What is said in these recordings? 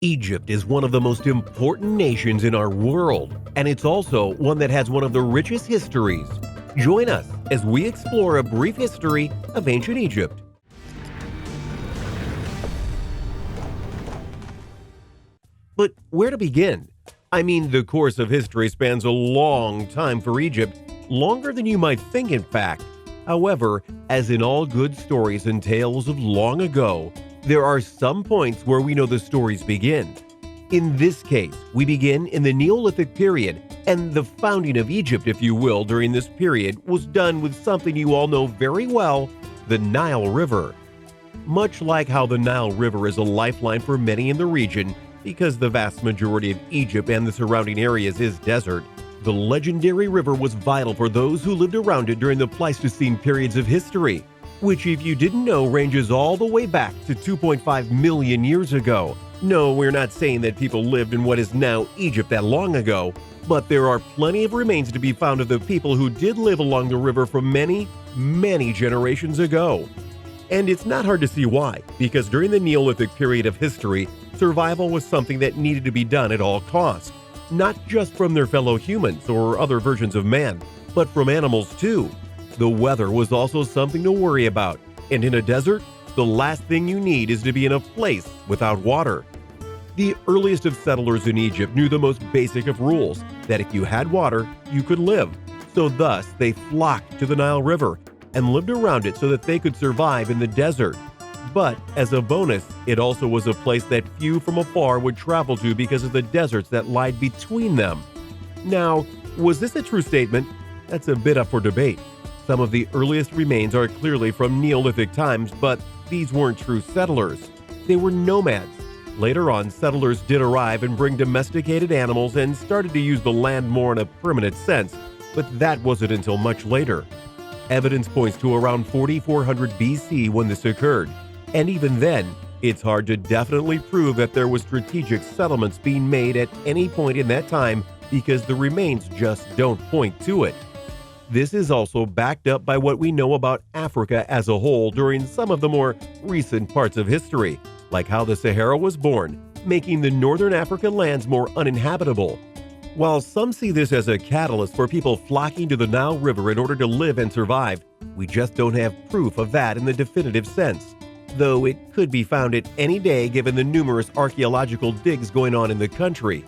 Egypt is one of the most important nations in our world, and it's also one that has one of the richest histories. Join us as we explore a brief history of ancient Egypt. But where to begin? I mean, the course of history spans a long time for Egypt, longer than you might think, in fact. However, as in all good stories and tales of long ago, there are some points where we know the stories begin. In this case, we begin in the Neolithic period, and the founding of Egypt, if you will, during this period was done with something you all know very well, the Nile River. Much like how the Nile River is a lifeline for many in the region, because the vast majority of Egypt and the surrounding areas is desert, the legendary river was vital for those who lived around it during the Pleistocene periods of history, which, if you didn't know, ranges all the way back to 2.5 million years ago. No, we're not saying that people lived in what is now Egypt that long ago, but there are plenty of remains to be found of the people who did live along the river from many, many generations ago. And it's not hard to see why, because during the Neolithic period of history, survival was something that needed to be done at all costs, not just from their fellow humans or other versions of man, but from animals too. The weather was also something to worry about, and in a desert, the last thing you need is to be in a place without water. The earliest of settlers in Egypt knew the most basic of rules, that if you had water, you could live. So thus, they flocked to the Nile River and lived around it so that they could survive in the desert. But as a bonus, it also was a place that few from afar would travel to because of the deserts that lied between them. Now, was this a true statement? That's a bit up for debate. Some of the earliest remains are clearly from Neolithic times, but these weren't true settlers. They were nomads. Later on, settlers did arrive and bring domesticated animals and started to use the land more in a permanent sense, but that wasn't until much later. Evidence points to around 4400 BC when this occurred, and even then, it's hard to definitely prove that there was strategic settlements being made at any point in that time because the remains just don't point to it. This is also backed up by what we know about Africa as a whole during some of the more recent parts of history, like how the Sahara was born, making the northern African lands more uninhabitable. While some see this as a catalyst for people flocking to the Nile River in order to live and survive, we just don't have proof of that in the definitive sense, though it could be found at any day given the numerous archaeological digs going on in the country.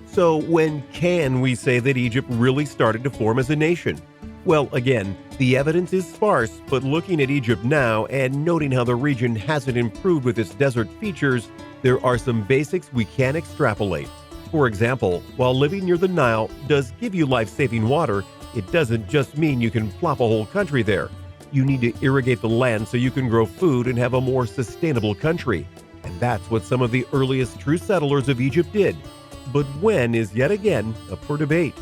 So when can we say that Egypt really started to form as a nation? Well, again, the evidence is sparse, but looking at Egypt now and noting how the region hasn't improved with its desert features, there are some basics we can extrapolate. For example, while living near the Nile does give you life-saving water, it doesn't just mean you can plop a whole country there. You need to irrigate the land so you can grow food and have a more sustainable country. And that's what some of the earliest true settlers of Egypt did. But when is yet again up for debate.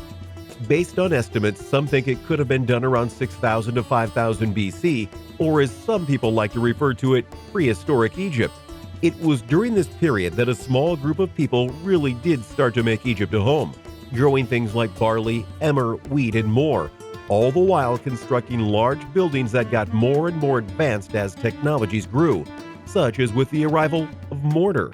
Based on estimates, some think it could have been done around 6000 to 5000 BC, or as some people like to refer to it, Prehistoric Egypt. It was during this period that a small group of people really did start to make Egypt a home, growing things like barley, emmer, wheat, and more, all the while constructing large buildings that got more and more advanced as technologies grew, such as with the arrival of mortar.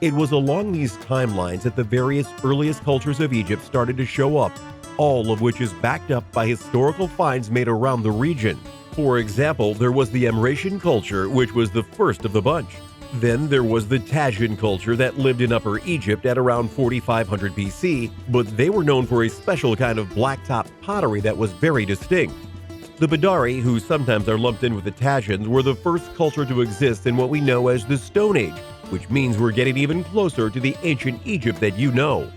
It was along these timelines that the various earliest cultures of Egypt started to show up, all of which is backed up by historical finds made around the region. For example, there was the Amratian culture, which was the first of the bunch. Then there was the Tajan culture that lived in Upper Egypt at around 4500 BC, but they were known for a special kind of blacktop pottery that was very distinct. The Badari, who sometimes are lumped in with the Tajans, were the first culture to exist in what we know as the Stone Age, which means we're getting even closer to the ancient Egypt that you know.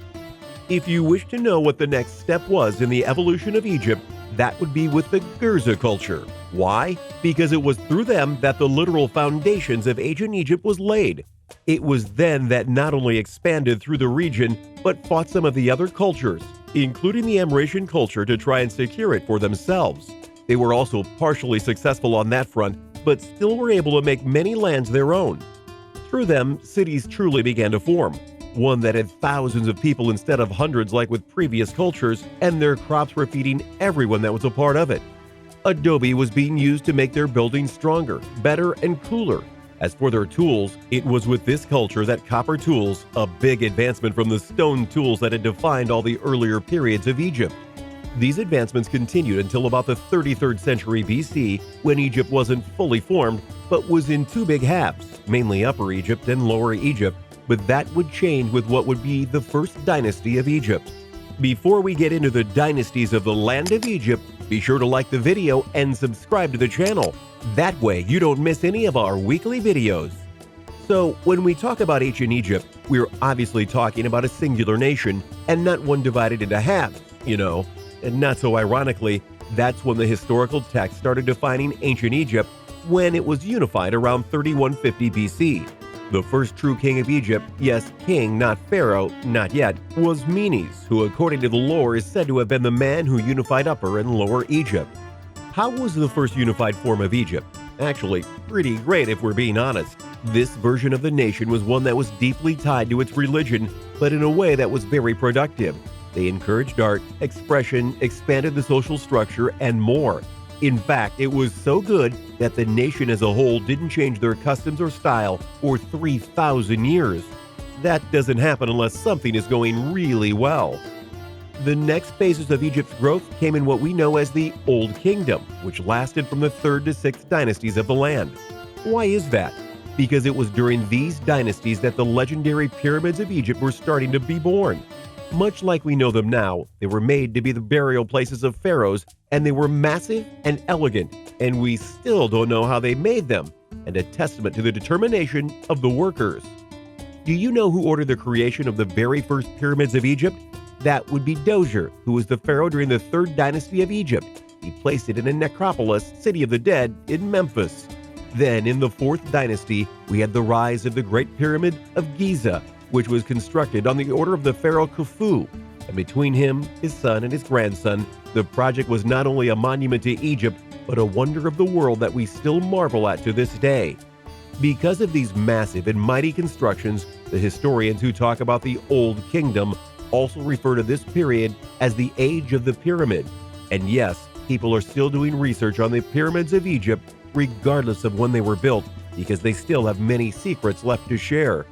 If you wish to know what the next step was in the evolution of Egypt, that would be with the Gerza culture. Why? Because it was through them that the literal foundations of ancient Egypt was laid. It was then that not only expanded through the region, but fought some of the other cultures, including the Amratian culture, to try and secure it for themselves. They were also partially successful on that front, but still were able to make many lands their own. Through them, cities truly began to form. One that had thousands of people instead of hundreds like with previous cultures, and their crops were feeding everyone that was a part of it. Adobe was being used to make their buildings stronger, better, and cooler. As for their tools, it was with this culture that copper tools, a big advancement from the stone tools that had defined all the earlier periods of Egypt. These advancements continued until about the 33rd century BC, when Egypt wasn't fully formed, but was in two big halves, mainly Upper Egypt and Lower Egypt, but that would change with what would be the first dynasty of Egypt. Before we get into the dynasties of the land of Egypt, be sure to like the video and subscribe to the channel. That way you don't miss any of our weekly videos. So, when we talk about ancient Egypt, we're obviously talking about a singular nation and not one divided into halves, And not so ironically, that's when the historical text started defining ancient Egypt, when it was unified around 3150 BC. The first true king of Egypt, yes, king, not pharaoh, not yet, was Menes, who according to the lore is said to have been the man who unified Upper and Lower Egypt. How was the first unified form of Egypt? Actually, pretty great if we're being honest. This version of the nation was one that was deeply tied to its religion, but in a way that was very productive. They encouraged art, expression, expanded the social structure, and more. In fact, it was so good that the nation as a whole didn't change their customs or style for 3,000 years. That doesn't happen unless something is going really well. The next phases of Egypt's growth came in what we know as the Old Kingdom, which lasted from the 3rd to 6th dynasties of the land. Why is that? Because it was during these dynasties that the legendary pyramids of Egypt were starting to be born. Much like we know them now, they were made to be the burial places of pharaohs, and they were massive and elegant, and we still don't know how they made them, and a testament to the determination of the workers. Do you know who ordered the creation of the very first pyramids of Egypt? That would be Dozier, who was the pharaoh during the 3rd dynasty of Egypt. He placed it in a necropolis, city of the dead, in Memphis. Then, in the 4th dynasty, we had the rise of the Great Pyramid of Giza, which was constructed on the order of the pharaoh Khufu. And between him, his son, and his grandson, the project was not only a monument to Egypt, but a wonder of the world that we still marvel at to this day. Because of these massive and mighty constructions, the historians who talk about the Old Kingdom also refer to this period as the Age of the Pyramid. And yes, people are still doing research on the pyramids of Egypt, regardless of when they were built, because they still have many secrets left to share.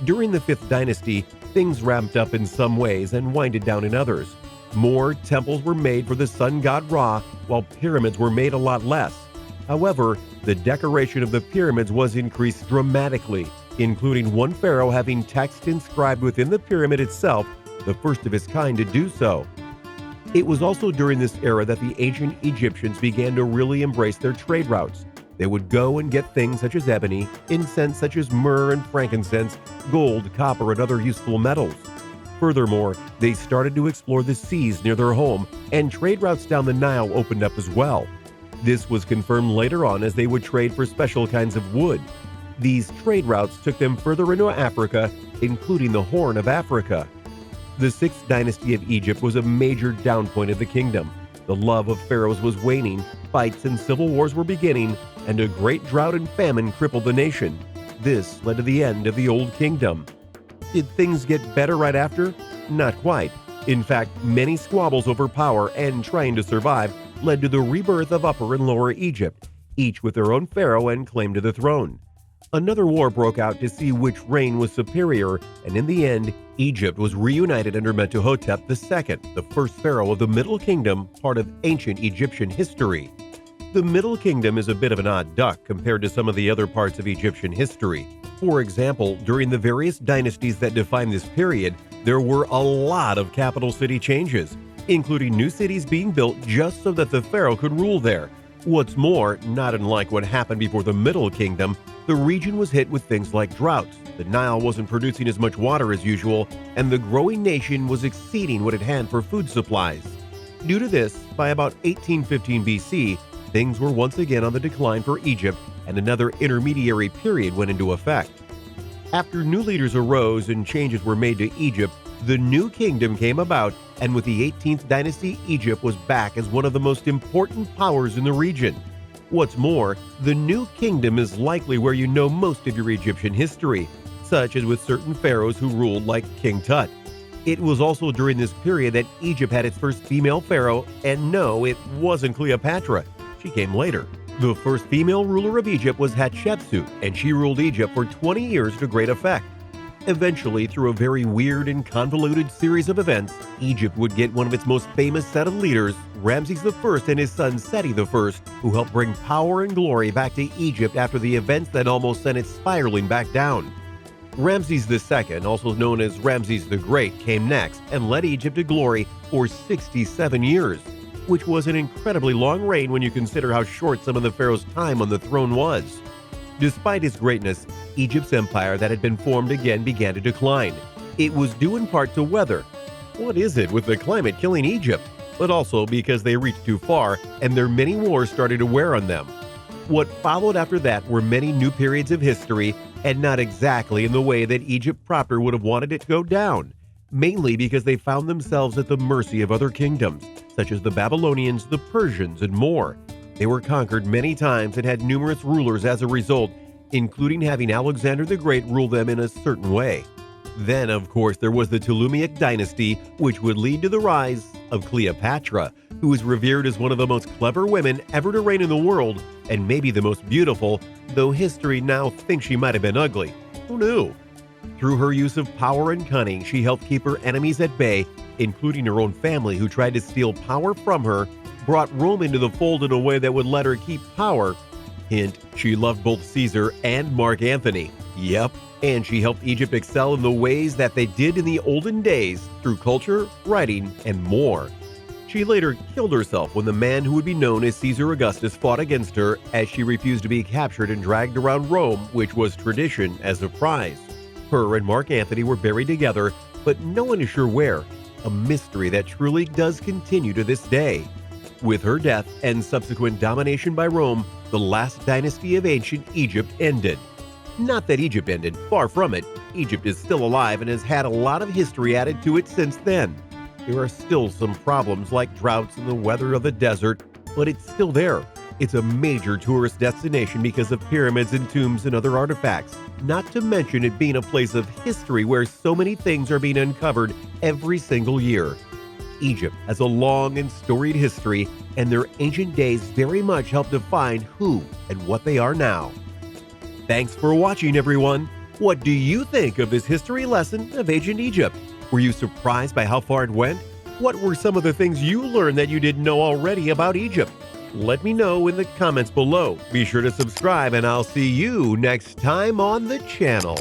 During the 5th dynasty, things ramped up in some ways and winded down in others. More temples were made for the sun god Ra, while pyramids were made a lot less. However, the decoration of the pyramids was increased dramatically, including one pharaoh having text inscribed within the pyramid itself, the first of its kind to do so. It was also during this era that the ancient Egyptians began to really embrace their trade routes. They would go and get things such as ebony, incense such as myrrh and frankincense, gold, copper, and other useful metals. Furthermore, they started to explore the seas near their home, and trade routes down the Nile opened up as well. This was confirmed later on as they would trade for special kinds of wood. These trade routes took them further into Africa, including the Horn of Africa. The 6th dynasty of Egypt was a major downpoint of the kingdom. The love of pharaohs was waning, fights and civil wars were beginning, and a great drought and famine crippled the nation. This led to the end of the Old Kingdom. Did things get better right after? Not quite. In fact, many squabbles over power and trying to survive led to the rebirth of Upper and Lower Egypt, each with their own pharaoh and claim to the throne. Another war broke out to see which reign was superior, and in the end, Egypt was reunited under Mentuhotep II, the first pharaoh of the Middle Kingdom, part of ancient Egyptian history. The Middle Kingdom is a bit of an odd duck compared to some of the other parts of Egyptian history. For example, during the various dynasties that define this period, there were a lot of capital city changes, including new cities being built just so that the pharaoh could rule there. What's more, not unlike what happened before the Middle Kingdom, the region was hit with things like droughts. The Nile wasn't producing as much water as usual, and the growing nation was exceeding what it had for food supplies. Due to this, by about 1815 BC, things were once again on the decline for Egypt, and another intermediary period went into effect. After new leaders arose and changes were made to Egypt, the new kingdom came about, and with the 18th dynasty, Egypt was back as one of the most important powers in the region. What's more, the new kingdom is likely where you know most of your Egyptian history, such as with certain pharaohs who ruled like King Tut. It was also during this period that Egypt had its first female pharaoh, and no, it wasn't Cleopatra. She came later. The first female ruler of Egypt was Hatshepsut, and she ruled Egypt for 20 years to great effect. Eventually, through a very weird and convoluted series of events, Egypt would get one of its most famous set of leaders, Ramses I and his son Seti I, who helped bring power and glory back to Egypt after the events that almost sent it spiraling back down. Ramses II, also known as Ramses the Great, came next and led Egypt to glory for 67 years, which was an incredibly long reign when you consider how short some of the pharaoh's time on the throne was. Despite his greatness, Egypt's empire that had been formed again began to decline. It was due in part to weather. What is it with the climate killing Egypt? But also because they reached too far and their many wars started to wear on them. What followed after that were many new periods of history, and not exactly in the way that Egypt proper would have wanted it to go down, mainly because they found themselves at the mercy of other kingdoms, such as the Babylonians, the Persians, and more. They were conquered many times and had numerous rulers as a result, including having Alexander the Great rule them in a certain way. Then, of course, there was the Ptolemaic dynasty, which would lead to the rise of Cleopatra, who is revered as one of the most clever women ever to reign in the world, and maybe the most beautiful, though history now thinks she might have been ugly. Who knew? Through her use of power and cunning, she helped keep her enemies at bay, including her own family who tried to steal power from her, brought Rome into the fold in a way that would let her keep power. Hint, she loved both Caesar and Mark Antony. Yep, and she helped Egypt excel in the ways that they did in the olden days through culture, writing, and more. She later killed herself when the man who would be known as Caesar Augustus fought against her, as she refused to be captured and dragged around Rome, which was tradition, as a prize. Her and Mark Antony were buried together, but no one is sure where, a mystery that truly does continue to this day. With her death and subsequent domination by Rome, the last dynasty of ancient Egypt ended. Not that Egypt ended, far from it. Egypt is still alive and has had a lot of history added to it since then. There are still some problems like droughts and the weather of the desert, but it's still there. It's a major tourist destination because of pyramids and tombs and other artifacts, not to mention it being a place of history where so many things are being uncovered every single year. Egypt has a long and storied history, and their ancient days very much help define who and what they are now. Thanks for watching, everyone. What do you think of this history lesson of ancient Egypt? Were you surprised by how far it went? What were some of the things you learned that you didn't know already about Egypt? Let me know in the comments below. Be sure to subscribe, and I'll see you next time on the channel.